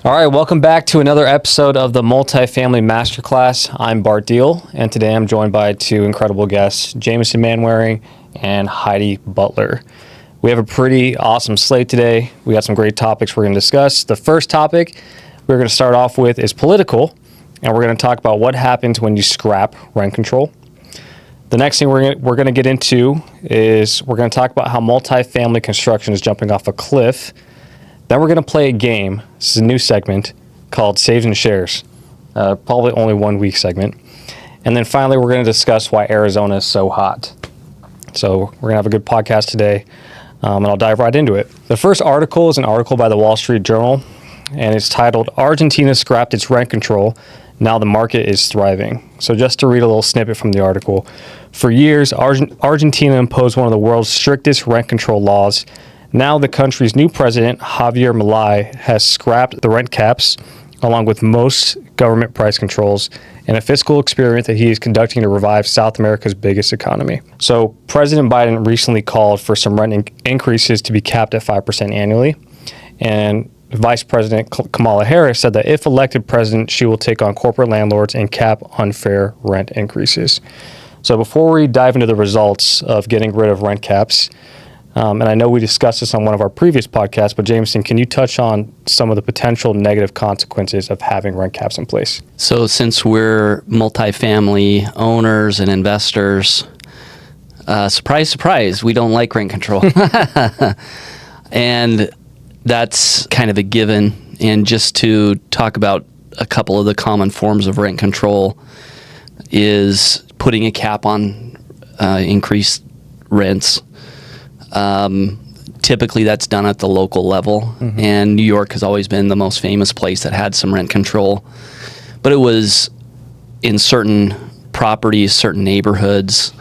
All right, welcome back to another episode of the Multifamily Masterclass. I'm Bart Diehl, and today I'm joined by two incredible guests, Jamison Manwaring and Heidi Butler. We have a pretty awesome slate today. We got some great topics we're going to discuss. The first topic we're going to start off with is political, and we're going to talk about what happens when you scrap rent control. The next thing we're going to get into is we're going to talk about how multifamily construction is jumping off a cliff. Then we're going to play a game. This is a new segment called Saves and Shares. Probably only 1 week segment. And then finally, we're going to discuss why Arizona is so hot. So we're going to have a good podcast today, and I'll dive right into it. The first article is an article by the Wall Street Journal, and it's titled, Argentina Scrapped Its Rent Control. Now the Market is Thriving. So just to read a little snippet from the article. For years, Argentina imposed one of the world's strictest rent control laws. Now the country's new president, Javier Milei, has scrapped the rent caps, along with most government price controls, in a fiscal experiment that he is conducting to revive South America's biggest economy. So President Biden recently called for some rent increases to be capped at 5% annually, and Vice President Kamala Harris said that if elected president, she will take on corporate landlords and cap unfair rent increases. So before we dive into the results of getting rid of rent caps, and I know we discussed this on one of our previous podcasts, but Jamison, can you touch on some of the potential negative consequences of having rent caps in place? So since we're multifamily owners and investors, surprise, surprise, we don't like rent control. And that's kind of a given. And just to talk about a couple of the common forms of rent control is putting a cap on increased rents. Typically that's done at the local level, and New York has always been the most famous place that had some rent control, but it was in certain properties, certain neighborhoods,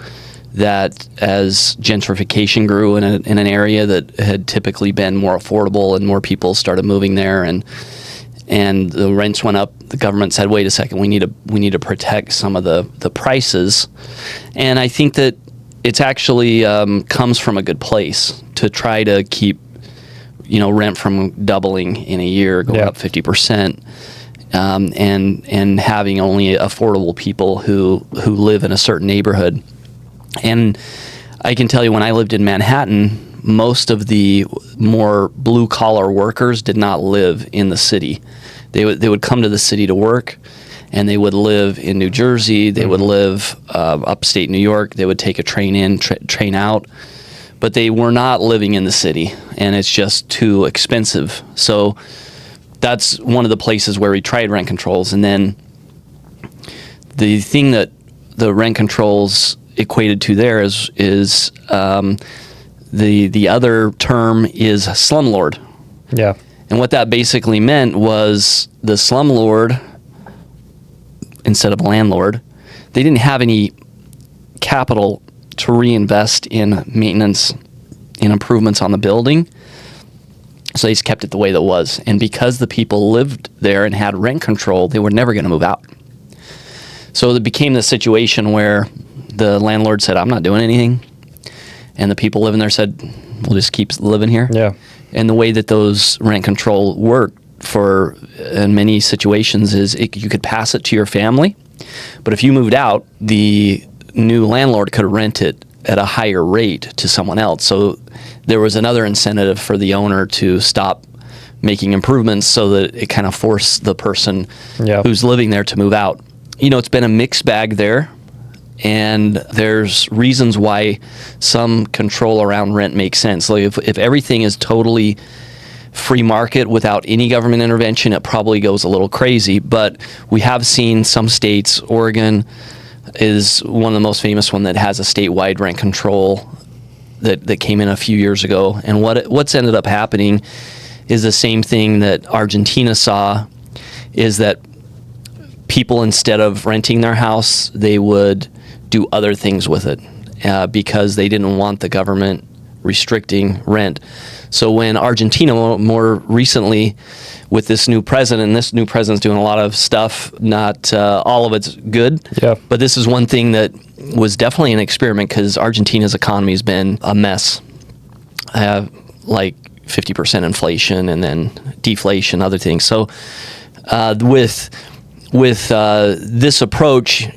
that as gentrification grew in an area that had typically been more affordable and more people started moving there, and the rents went up, the government said, wait a second, we need to protect some of the prices. And I think that it's actually comes from a good place to try to keep, rent from doubling in a year, going up 50%, and having only affordable people who live in a certain neighborhood. And I can tell you, when I lived in Manhattan, most of the more blue collar workers did not live in the city. They would come to the city to work, and they would live in New Jersey, they would live upstate New York, they would take a train in, train out, but they were not living in the city, and it's just too expensive. So that's one of the places where we tried rent controls. And then the thing that the rent controls equated to there is the other term is slumlord. Yeah. And what that basically meant was the slumlord, instead of landlord, they didn't have any capital to reinvest in maintenance, in improvements on the building. So they just kept it the way that it was. And because the people lived there and had rent control, they were never going to move out. So it became the situation where the landlord said, I'm not doing anything. And the people living there said, we'll just keep living here. Yeah. And the way that those rent control worked for in many situations is you could pass it to your family, but if you moved out, the new landlord could rent it at a higher rate to someone else. So there was another incentive for the owner to stop making improvements, so that it kind of forced the person who's living there to move out. It's been a mixed bag there, and there's reasons why some control around rent makes sense. Like if everything is totally free market without any government intervention, it probably goes a little crazy. But we have seen some states, Oregon is one of the most famous one, that has a statewide rent control that came in a few years ago. And what's ended up happening is the same thing that Argentina saw, is that people, instead of renting their house, they would do other things with it because they didn't want the government restricting rent. So when Argentina, more recently with this new president's doing a lot of stuff, not all of it's good, but this is one thing that was definitely an experiment, because Argentina's economy has been a mess. Like 50% inflation and then deflation, other things. So with this approach,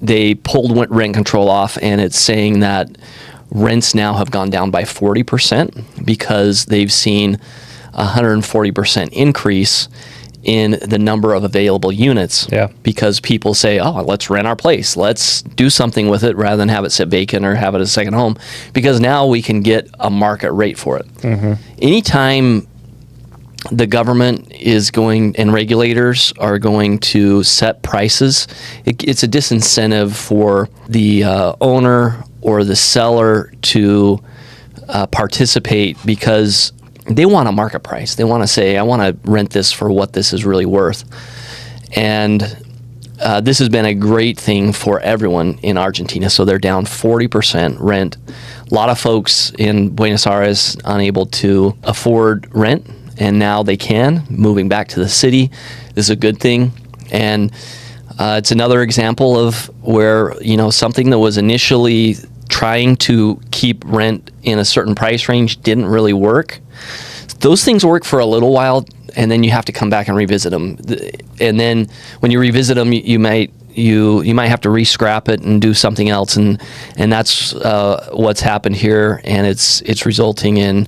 they pulled rent control off, and it's saying that rents now have gone down by 40% because they've seen a 140% increase in the number of available units. Yeah. Because people say, oh, let's rent our place. Let's do something with it rather than have it sit vacant or have it as a second home, because now we can get a market rate for it. Anytime the government is going and regulators are going to set prices, it's a disincentive for the owner or the seller to participate, because they want a market price. They want to say, I want to rent this for what this is really worth. And this has been a great thing for everyone in Argentina. So they're down 40% rent. A lot of folks in Buenos Aires unable to afford rent, and now they can, moving back to the city. This is a good thing. And it's another example of where, something that was initially trying to keep rent in a certain price range didn't really work. Those things work for a little while, and then you have to come back and revisit them. And then when you revisit them, you might have to re-scrap it and do something else, and that's what's happened here, and it's resulting in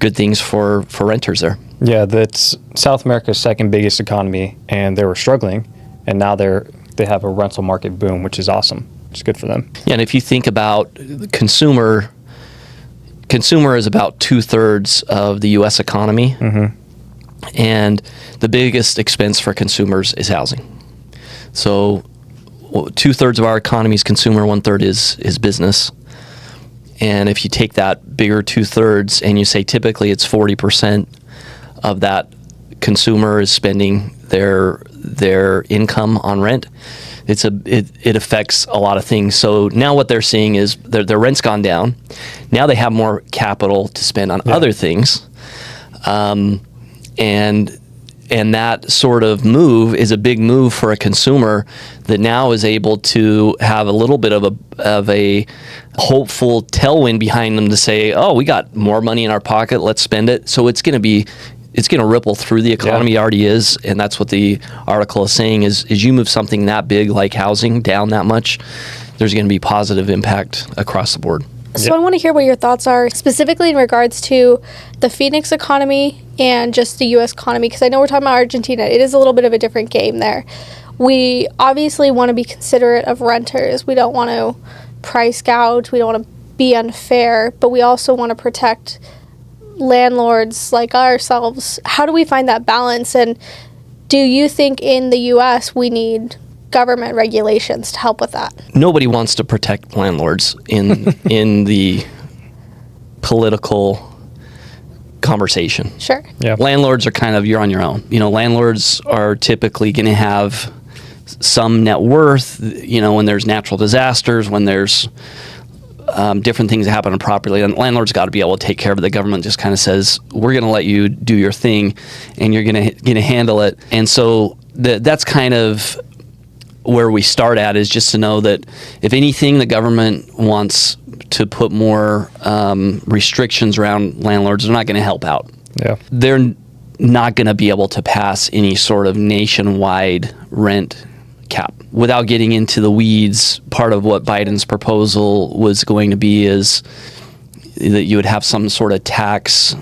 good things for renters there. Yeah, that's South America's second biggest economy, and they were struggling, and now they have a rental market boom, which is awesome. It's good for them. Yeah, and if you think about consumer is about 2/3 of the U.S. economy, and the biggest expense for consumers is housing. So 2/3 of our economy is consumer, 1/3 is business. And if you take that bigger 2/3 and you say typically it's 40% of that consumer is spending their income on rent, it affects a lot of things. So now what they're seeing is their rent's gone down. Now they have more capital to spend on other things, and that sort of move is a big move for a consumer that now is able to have a little bit of a hopeful tailwind behind them to say, oh, we got more money in our pocket, let's spend it. So it's going to ripple through the economy. It already is, and that's what the article is saying is you move something that big like housing down that much, there's going to be positive impact across the board. So I want to hear what your thoughts are specifically in regards to the Phoenix economy and just the U.S. economy, because I know we're talking about Argentina. It is a little bit of a different game there. We obviously want to be considerate of renters. We don't want to price gouge. We don't want to be unfair, but we also want to protect landlords like ourselves. How do we find that balance? And do you think in the U.S. we need government regulations to help with that? Nobody wants to protect landlords in the political conversation. Sure. Yeah. Landlords are kind of, you're on your own. Landlords are typically going to have some net worth, when there's natural disasters, when there's different things that happen on property. And landlords got to be able to take care of it. The government just kind of says, we're going to let you do your thing, and you're going to handle it. And so that's kind of where we start at, is just to know that if anything, the government wants to put more restrictions around landlords, they're not going to help out. Yeah. They're not going to be able to pass any sort of nationwide rent cap. Without getting into the weeds, part of what Biden's proposal was going to be is that you would have some sort of tax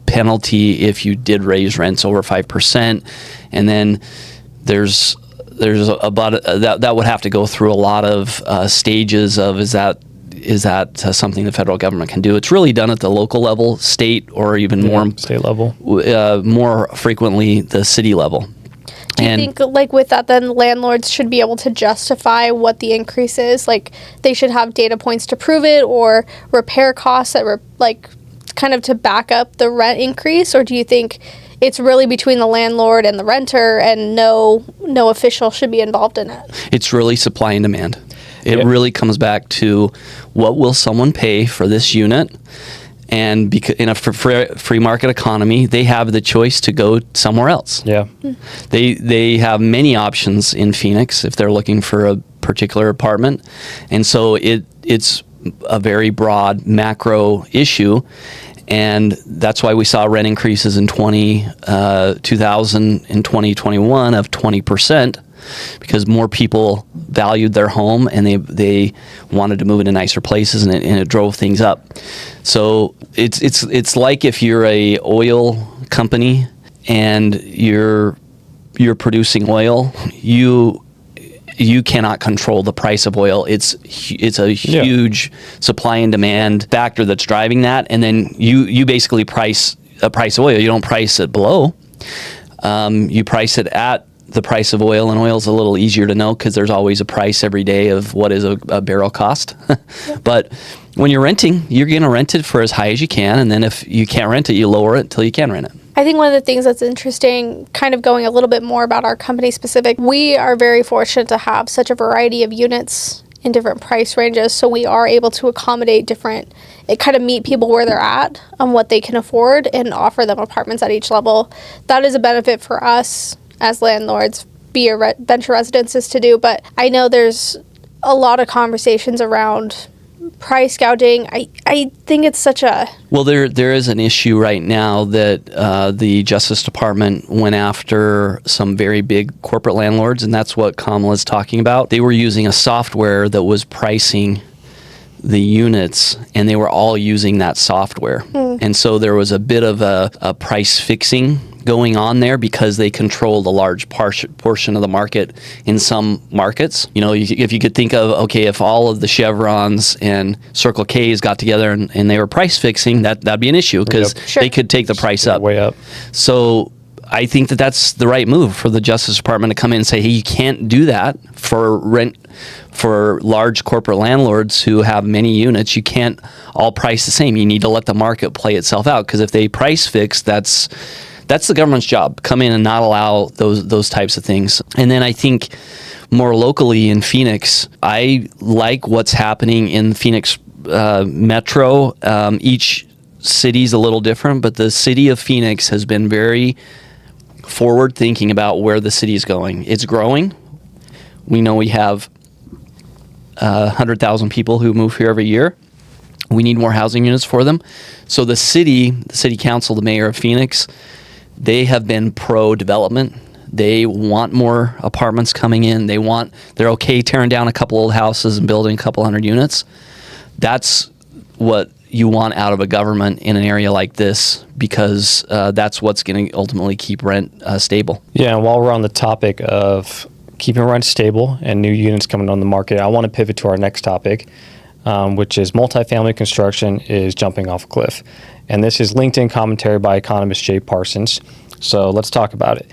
penalty if you did raise rents over 5%, and then there's about that would have to go through a lot of stages of is that something the federal government can do. It's really done at the local level, state, or even more state level, more frequently the city level. Do you think, like, with that, then landlords should be able to justify what the increase is? Like, they should have data points to prove it, or repair costs that were, kind of to back up the rent increase? Or do you think it's really between the landlord and the renter, and no official should be involved in it? It's really supply and demand. It really comes back to what will someone pay for this unit? And because in a free market economy, they have the choice to go somewhere else. Yeah, they have many options in Phoenix if they're looking for a particular apartment, and so it's a very broad macro issue. And that's why we saw rent increases in 2000 and 2021 of 20%, because more people valued their home and they wanted to move into nicer places, and it drove things up. So it's like if you're a oil company and you're producing oil, you cannot control the price of oil. It's a huge supply and demand factor that's driving that, and then you basically price a price of oil. You don't price it below. You price it at the price of oil, and oil's a little easier to know because there's always a price every day of what is a barrel cost. But when you're renting, you're going to rent it for as high as you can, and then if you can't rent it, you lower it until you can rent it. I think one of the things that's interesting, kind of going a little bit more about our company specific, we are very fortunate to have such a variety of units in different price ranges, so we are able to accommodate it kind of meet people where they're at on what they can afford and offer them apartments at each level. That is a benefit for us as landlords, be your venture residences to do, but I know there's a lot of conversations around price gouging. I think it's such a... Well, there is an issue right now that the Justice Department went after some very big corporate landlords, and that's what Kamala's talking about. They were using a software that was pricing the units, and they were all using that software. And so there was a bit of a price fixing going on there because they controlled a large portion of the market in some markets. You know, if you could think of, okay, if all of the Chevrons and Circle K's got together and they were price fixing, that'd be an issue because they could take the price up. Way up. So I think that's the right move for the Justice Department to come in and say, hey, you can't do that for rent for large corporate landlords who have many units. You can't all price the same. You need to let the market play itself out, because if they price fix, that's the government's job. Come in and not allow those types of things. And then I think more locally in Phoenix, I like what's happening in Phoenix Metro. Each city's a little different, but the city of Phoenix has been very forward thinking about where the city is going. It's growing. We know we have 100,000 people who move here every year. We need more housing units for them. So the city council, the mayor of Phoenix, they have been pro-development. They want more apartments coming in. They're okay tearing down a couple old houses and building a couple hundred units. That's what you want out of a government in an area like this, because that's what's going to ultimately keep rent stable. Yeah, and while we're on the topic of keeping rent stable and new units coming on the market, I want to pivot to our next topic, which is multifamily construction is jumping off a cliff. And this is LinkedIn commentary by economist Jay Parsons. So let's talk about it.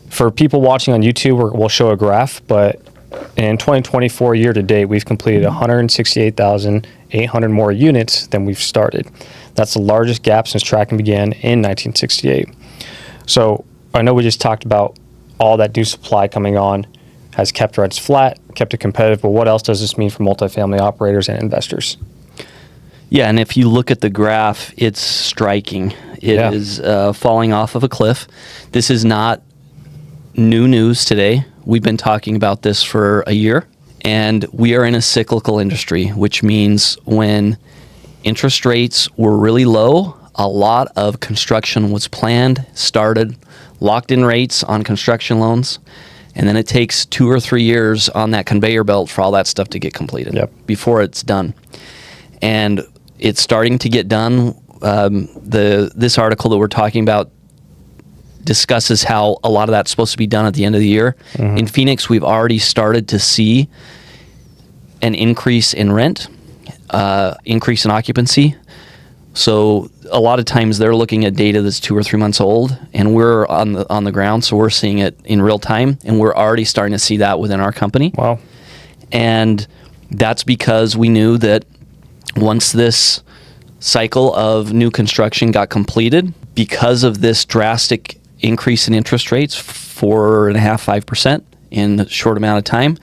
For people watching on YouTube, we'll show a graph, but in 2024 year to date, we've completed 168,800 more units than we've started. That's the largest gap since tracking began in 1968. So I know we just talked about all that new supply coming on has kept rents flat, kept it competitive, but what else does this mean for multifamily operators and investors? Yeah, and if you look at the graph, it's striking. It is falling off of a cliff. This is not new news today. We've been talking about this for a year, and we are in a cyclical industry, which means when interest rates were really low, a lot of construction was planned, started, locked in rates on construction loans, and then it takes 2 or 3 years on that conveyor belt for all that stuff to get completed before it's done. And it's starting to get done. This article that we're talking about discusses how a lot of that's supposed to be done at the end of the year. Mm-hmm. In Phoenix, we've already started to see an increase in rent, increase in occupancy. So a lot of times they're looking at data that's 2 or 3 months old, and we're on the ground, so we're seeing it in real time, and we're already starting to see that within our company. Wow. And that's because we knew that once this cycle of new construction got completed, because of this drastic increase in interest rates, 4.5%, 5% in a short amount of time,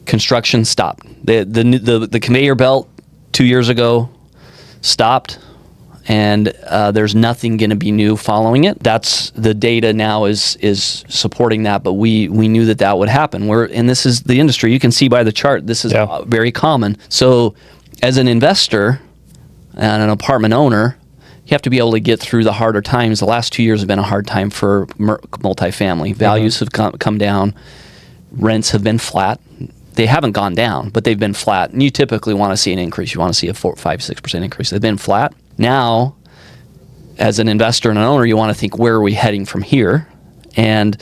construction stopped. The conveyor belt 2 years ago stopped, and there's nothing going to be new following it. That's the data now is supporting that, but we knew that would happen. And this is the industry. You can see by the chart, this is very common. So as an investor and an apartment owner, you have to be able to get through the harder times. The last 2 years have been a hard time for multifamily. Values have come down. Rents have been flat. They haven't gone down, but they've been flat. And you typically want to see an increase. You want to see a 4, 5, 6% increase. They've been flat. Now, as an investor and an owner, you want to think, where are we heading from here? And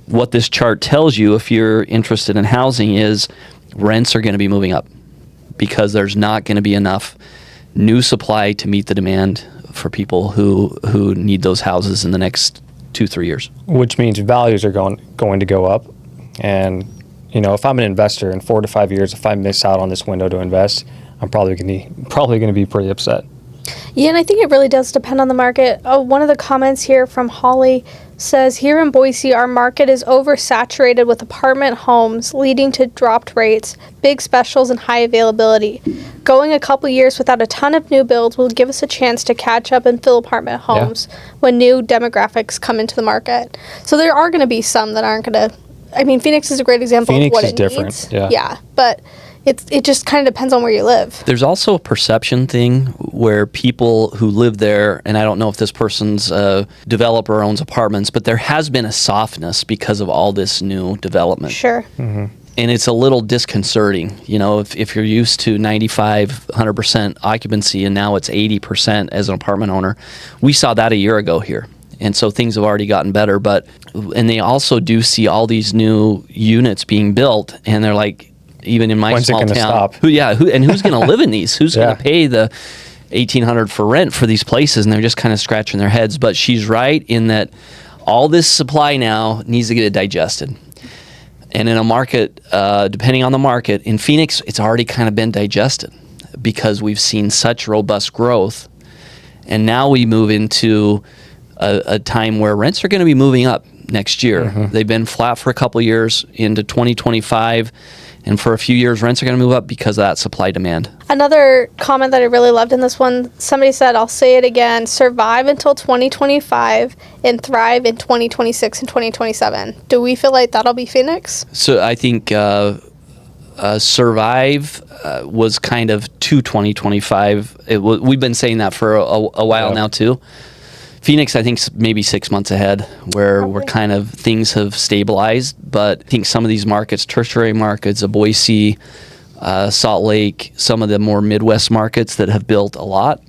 what this chart tells you, if you're interested in housing, is rents are going to be moving up because there's not going to be enough new supply to meet the demand for people who need those houses in the next 2-3 years. Which means values are going to go up. And, if I'm an investor in 4 to 5 years, if I miss out on this window to invest, I'm probably going to be pretty upset. Yeah, and I think it really does depend on the market. One of the comments here from Holly says, here in Boise, our market is oversaturated with apartment homes, leading to dropped rates, big specials, and high availability. Going a couple years without a ton of new builds will give us a chance to catch up and fill apartment homes when new demographics come into the market. So there are going to be some that aren't going to... Phoenix is a great example of what it needs. Yeah, but it just kind of depends on where you live. There's also a perception thing where people who live there, and I don't know if this person's a developer or owns apartments, but there has been a softness because of all this new development. Sure. Mm-hmm. And it's a little disconcerting. If you're used to 95, 100% occupancy and now it's 80% as an apartment owner, we saw that a year ago here. And so things have already gotten better, and they also do see all these new units being built, and they're like, even in my small town, stop? Who's going to live in these? Who's going to pay the $1,800 for rent for these places? And they're just kind of scratching their heads. But she's right in that all this supply now needs to get digested. And in a market, depending on the market, in Phoenix, it's already kind of been digested because we've seen such robust growth, and now we move into a time where rents are going to be moving up next year. Mm-hmm. They've been flat for a couple of years into 2025, and for a few years, rents are going to move up because of that supply demand. Another comment that I really loved in this one, somebody said, I'll say it again, survive until 2025 and thrive in 2026 and 2027. Do we feel like that'll be Phoenix? So I think survive was kind of to 2025. We've been saying that for a while now too. Phoenix, I think, maybe 6 months ahead, where we're kind of, things have stabilized. But I think some of these markets, tertiary markets, Boise, Salt Lake, some of the more Midwest markets that have built a lot,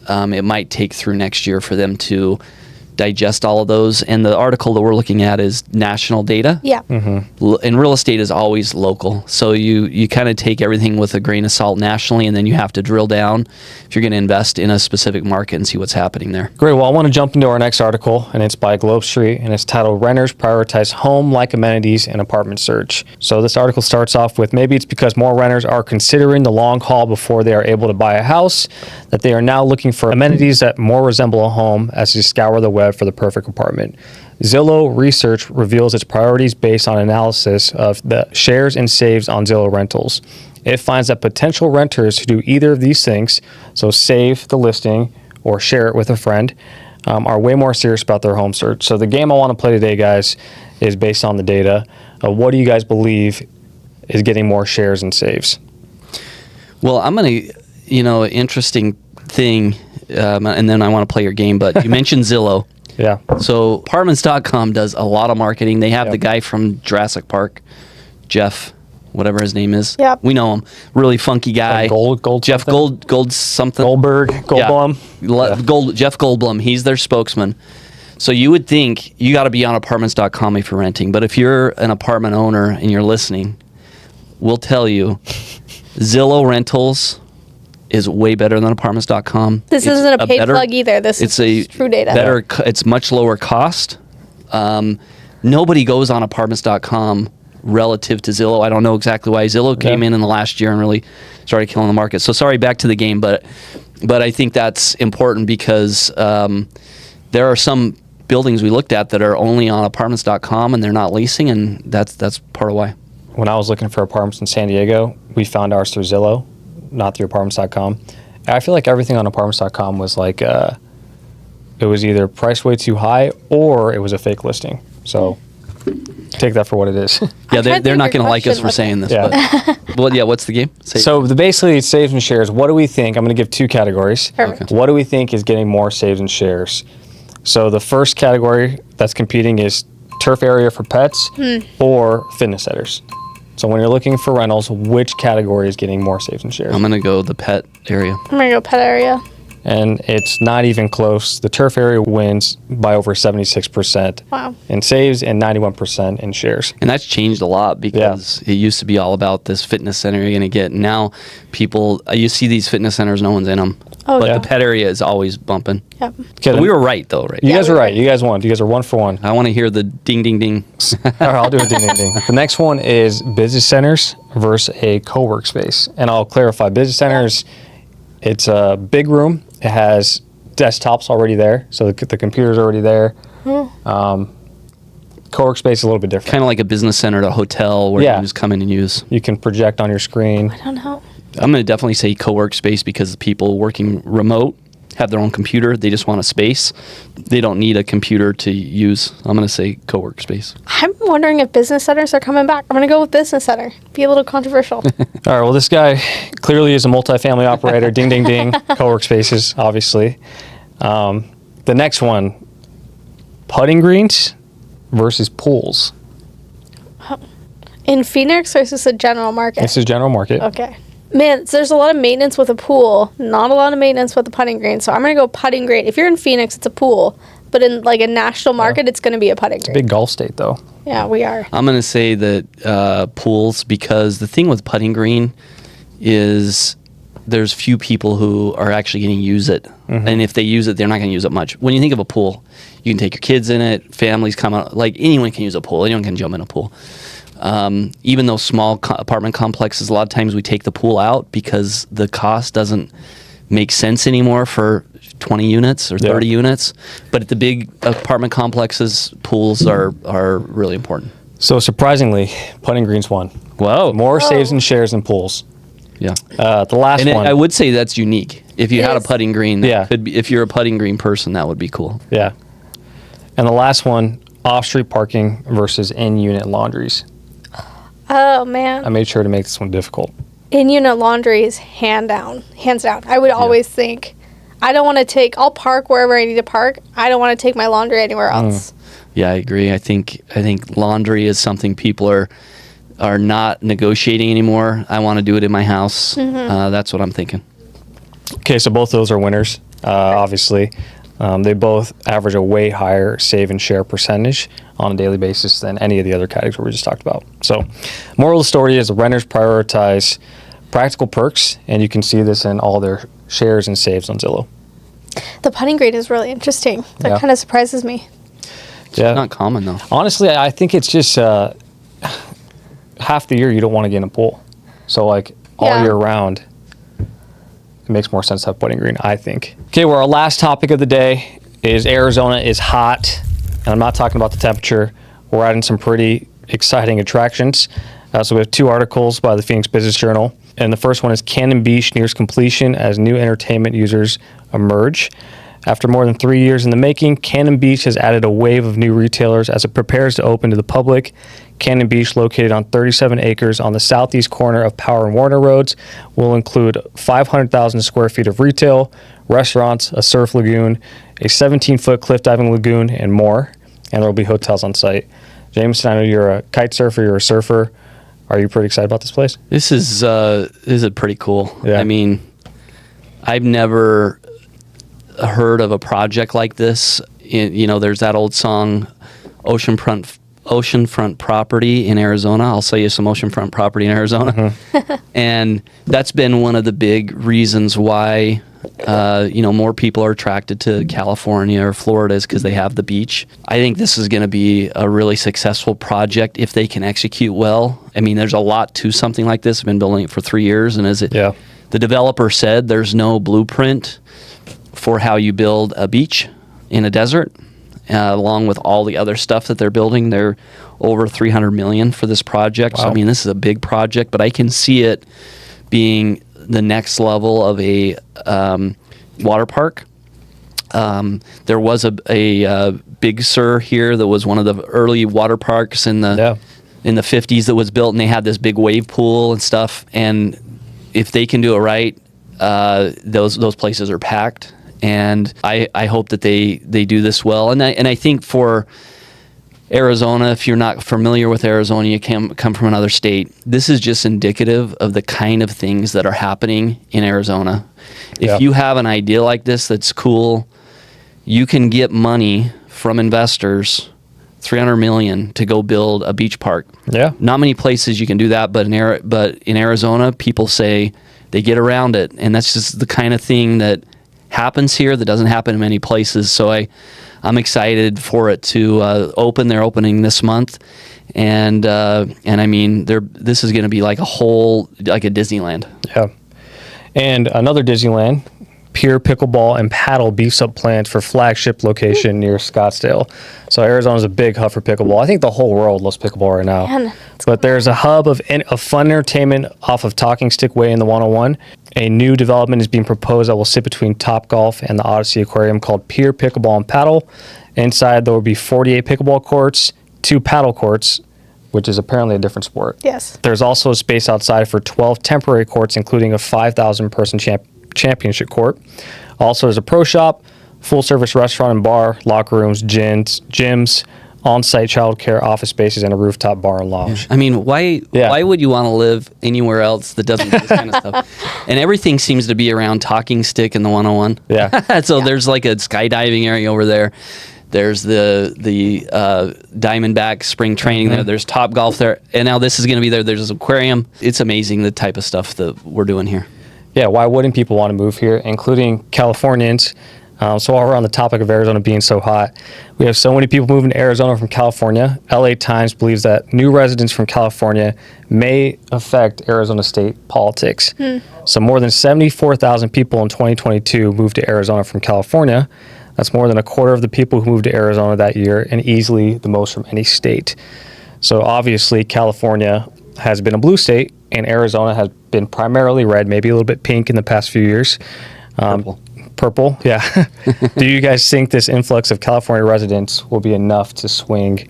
it might take through next year for them to digest all of those. And the article that we're looking at is national data. Yeah. Mm-hmm. And real estate is always local. So you kind of take everything with a grain of salt nationally, and then you have to drill down if you're going to invest in a specific market and see what's happening there. Great. Well, I want to jump into our next article, and it's by Globe Street, and it's titled Renters Prioritize Home-Like Amenities in Apartment Search. So this article starts off with, maybe it's because more renters are considering the long haul before they are able to buy a house, that they are now looking for amenities that more resemble a home as they scour the web for the perfect apartment. Zillow research reveals its priorities based on analysis of the shares and saves on Zillow rentals. It finds that potential renters who do either of these things, so save the listing or share it with a friend, are way more serious about their home search. So the game I want to play today, guys, is based on the data. What do you guys believe is getting more shares and saves? Well, I'm going to, interesting thing, and then I want to play your game, but you mentioned Zillow. Yeah. So Apartments.com does a lot of marketing. They have the guy from Jurassic Park, Jeff, whatever his name is. Yep. We know him. Really funky guy. Jeff something. Goldblum. Yeah. Jeff Goldblum. He's their spokesman. So you would think you got to be on Apartments.com if you're renting. But if you're an apartment owner and you're listening, we'll tell you Zillow rentals is way better than Apartments.com. This isn't a paid plug either. This is true data. It's much lower cost. Nobody goes on Apartments.com relative to Zillow. I don't know exactly why. Zillow came in the last year and really started killing the market. So sorry, back to the game, but I think that's important because there are some buildings we looked at that are only on Apartments.com and they're not leasing, and that's part of why. When I was looking for apartments in San Diego, we found ours through Zillow, not through Apartments.com. I feel like everything on Apartments.com was like, it was either priced way too high or it was a fake listing. So take that for what it is. Yeah, I'm trying to they're think not of your going to like us question for with saying it. this. Yeah. But, well, yeah, what's the game? Say So basically, it's saves and shares. What do we think? I'm going to give 2 categories. Perfect. What do we think is getting more saves and shares? So the first category that's competing is turf area for pets or fitness centers. So when you're looking for rentals, which category is getting more saves and shares? I'm going to go the pet area. I'm gonna go pet area. And it's not even close. The turf area wins by over 76% Wow. in saves and 91% in shares. And that's changed a lot because it used to be all about this fitness center you're going to get. Now people, you see these fitness centers, no one's in them. Oh, But yeah. the pet area is always bumping. Yep. Okay, But we were right, though, right? You guys we are were right. right. You guys won. You guys are 1 for 1. I want to hear the ding, ding, ding. All right, I'll do a ding, ding, ding. The next one is business centers versus a co-work space. And I'll clarify, business centers, it's a big room. It has desktops already there, so the computer's already there. Co-work space is a little bit different. Kind of like a business center at a hotel where Yeah. you just come in and use. You can project on your screen. I don't know. I'm going to definitely say co-work space because the people working remote have their own computer. They just want a space. They don't need a computer to use. I'm going to say co-work space. I'm wondering if business centers are coming back. I'm gonna go with business center. Be a little controversial. All right, well, this guy clearly is a multifamily operator. Ding, ding, ding. Co-work spaces, obviously. The next one, putting greens versus pools. In Phoenix, or is this a general market? This is general market. Okay. Man, so there's a lot of maintenance with a pool, not a lot of maintenance with a putting green. So I'm going to go putting green. If you're in Phoenix, it's a pool. But in like a national market, it's going to be a putting green. Big golf state, though. Yeah, we are. I'm going to say that pools because the thing with putting green is there's few people who are actually going to use it. And if they use it, they're not going to use it much. When you think of a pool, you can take your kids in it, families come out. Like anyone can use a pool. Anyone can jump in a pool. Even though small apartment complexes, a lot of times we take the pool out because the cost doesn't make sense anymore for 20 units or 30 units. But at the big apartment complexes, pools are really important. So surprisingly, putting greens won. Whoa. More saves and shares than pools. Yeah. The last And one. I would say that's unique. If you It had a is. putting green, that Yeah. could be, if you're a putting green person, that would be cool. Yeah. And the last one, off-street parking versus in-unit laundries. Oh, man. I made sure to make this one difficult. In-unit laundries, hands down. I would always think, I don't want to take, I'll park wherever I need to park. I don't want to take my laundry anywhere else. Yeah, I agree. I think laundry is something people are not negotiating anymore. I want to do it in my house. That's what I'm thinking. Okay, so both those are winners, obviously. They both average a way higher save and share percentage on a daily basis than any of the other categories we just talked about. So, moral of the story is the renters prioritize practical perks, and you can see this in all their shares and saves on Zillow. The putting green is really interesting. That Yeah. kind of surprises me. Yeah. Not common though. Honestly, I think it's just half the year you don't want to get in a pool. So, like, all Yeah. year round, it makes more sense to have putting green, I think. Okay, well, our last topic of the day is Arizona is hot. And I'm not talking about the temperature. We're adding some pretty exciting attractions. So we have 2 articles by the Phoenix Business Journal. And the first one is Cannon Beach nears completion as new entertainment users emerge. After more than 3 years in the making, Cannon Beach has added a wave of new retailers as it prepares to open to the public. Cannon Beach, located on 37 acres on the southeast corner of Power and Warner Roads, will include 500,000 square feet of retail, restaurants, a surf lagoon, a 17-foot cliff diving lagoon, and more. And there will be hotels on site. Jamison, I know you're a kite surfer, you're a surfer. Are you pretty excited about this place? This is pretty cool. Yeah. I mean, I've never heard of a project like this. There's that old song, oceanfront property in Arizona. I'll sell you some oceanfront property in Arizona. And that's been one of the big reasons why more people are attracted to California or Florida is because they have the beach. I think this is going to be a really successful project if they can execute well. I mean, there's a lot to something like this. I've been building it for 3 years, and the developer said, there's no blueprint for how you build a beach in a desert. Along with all the other stuff that they're building, they're over $300 million for this project. Wow. So I mean, this is a big project, but I can see it being the next level of a water park. There was a Big Sur here that was one of the early water parks in the 50s that was built, and they had this big wave pool and stuff. And if they can do it right, those places are packed. And I hope that they do this well. And I think for Arizona, if you're not familiar with Arizona, you come from another state, this is just indicative of the kind of things that are happening in Arizona. If you have an idea like this that's cool, you can get money from investors, $300 million, to go build a beach park. Yeah. Not many places you can do that, but in Arizona, people say they get around it. And that's just the kind of thing that happens here that doesn't happen in many places. So I'm excited for it to open. They're opening this month, and I mean, this is going to be like a Disneyland. Yeah, and another Disneyland, Pier Pickleball and Paddle beefs up plans for flagship location near Scottsdale. So Arizona's a big hub for pickleball. I think the whole world loves pickleball right now. Man, but there's a hub of fun entertainment off of Talking Stick Way in the 101. A new development is being proposed that will sit between Topgolf and the Odyssey Aquarium called Pier Pickleball and Paddle. Inside, there will be 48 pickleball courts, 2 paddle courts, which is apparently a different sport. Yes. There's also a space outside for 12 temporary courts, including a 5,000-person championship court. Also, there's a pro shop, full-service restaurant and bar, locker rooms, gyms, on-site childcare, office spaces, and a rooftop bar and lounge. Yeah. I mean, why would you want to live anywhere else that doesn't do this kind of stuff? And everything seems to be around Talking Stick and the 101. Yeah. So there's like a skydiving area over there. There's the Diamondback spring training there. There's Topgolf there. And now this is going to be there. There's an aquarium. It's amazing the type of stuff that we're doing here. Yeah, why wouldn't people want to move here, including Californians? So while we're on the topic of Arizona being so hot, we have so many people moving to Arizona from California. LA Times believes that new residents from California may affect Arizona state politics. So more than 74,000 people in 2022 moved to Arizona from California. That's more than a quarter of the people who moved to Arizona that year, and easily the most from any state. So obviously California has been a blue state, and Arizona has been primarily red, maybe a little bit pink in the past few years. Purple, yeah. Do you guys think this influx of California residents will be enough to swing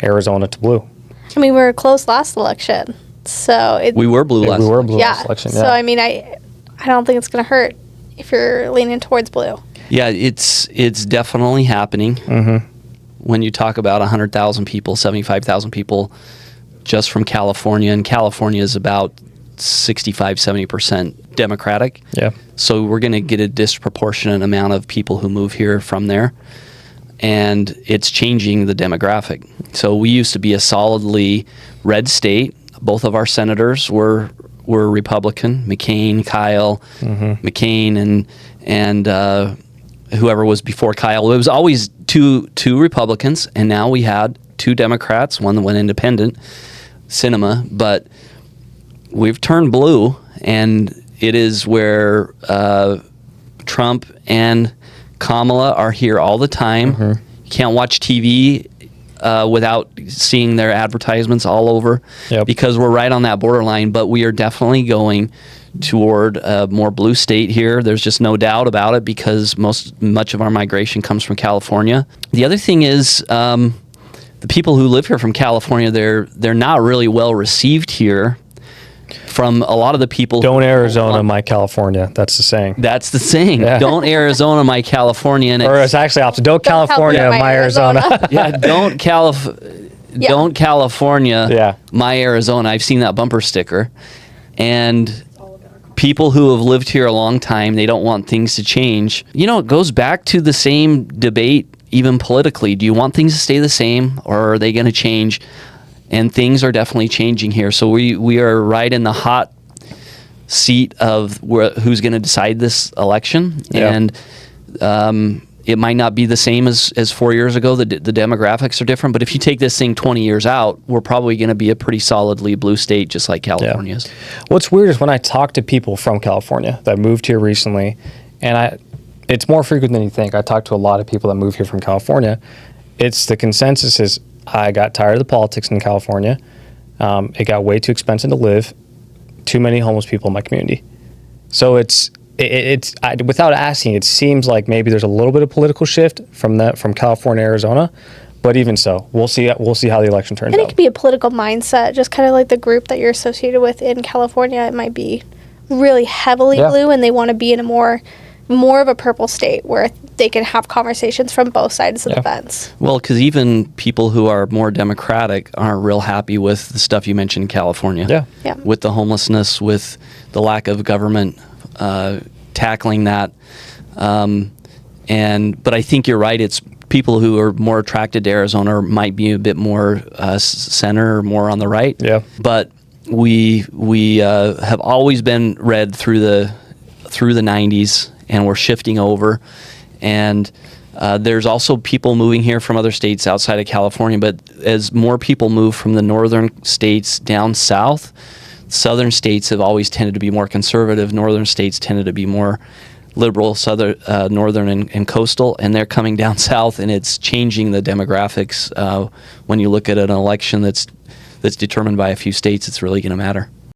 Arizona to blue? I mean, we were close last election, so we were blue last election. Yeah. So I mean, I don't think it's going to hurt if you're leaning towards blue. Yeah, it's definitely happening. When you talk about 100,000 people, 75,000 people just from California, and California is about 65-70% Democratic. Yeah. So we're going to get a disproportionate amount of people who move here from there, and it's changing the demographic. So we used to be a solidly red state. Both of our senators were Republican, McCain, Kyle, McCain, and whoever was before Kyle. It was always two Republicans, and now we had 2 Democrats, one that went independent, Sinema, but we've turned blue, and it is where Trump and Kamala are here all the time. You can't watch TV without seeing their advertisements all over, because we're right on that borderline. But we are definitely going toward a more blue state here. There's just no doubt about it, because much of our migration comes from California. The other thing is the people who live here from California, they're not really well received here. From a lot of the people. Don't Arizona my California. That's the saying. That's the saying. Yeah. Don't Arizona my California. Or it's actually opposite. Don't California my Arizona. Yeah. Don't California my Arizona. I've seen that bumper sticker. And people who have lived here a long time, they don't want things to change. You know, it goes back to the same debate, even politically. Do you want things to stay the same, or are they going to change? And things are definitely changing here. So we are right in the hot seat of who's going to decide this election. Yeah. And it might not be the same as 4 years ago. The demographics are different. But if you take this thing 20 years out, we're probably going to be a pretty solidly blue state, just like California is. What's weird is when I talk to people from California that moved here recently, and it's more frequent than you think. I talk to a lot of people that move here from California. It's the consensus is, I got tired of the politics in California. It got way too expensive to live. Too many homeless people in my community. So it's without asking, it seems like maybe there's a little bit of political shift from California, Arizona, but even so, we'll see how the election turns And out. it could be a political mindset, just kind of like the group that you're associated with in California. It might be really heavily blue, and they want to be in a more of a purple state where they can have conversations from both sides of the fence. Well, because even people who are more Democratic aren't real happy with the stuff you mentioned in California. Yeah. With the homelessness, with the lack of government tackling that. But I think you're right. It's people who are more attracted to Arizona might be a bit more center or more on the right. Yeah. But we have always been red through the 90s, and we're shifting over. And there's also people moving here from other states outside of California. But as more people move from the northern states down south, southern states have always tended to be more conservative. Northern states tended to be more liberal, southern, northern, and coastal, and they're coming down south, and it's changing the demographics. When you look at an election that's determined by a few states, it's really going to matter.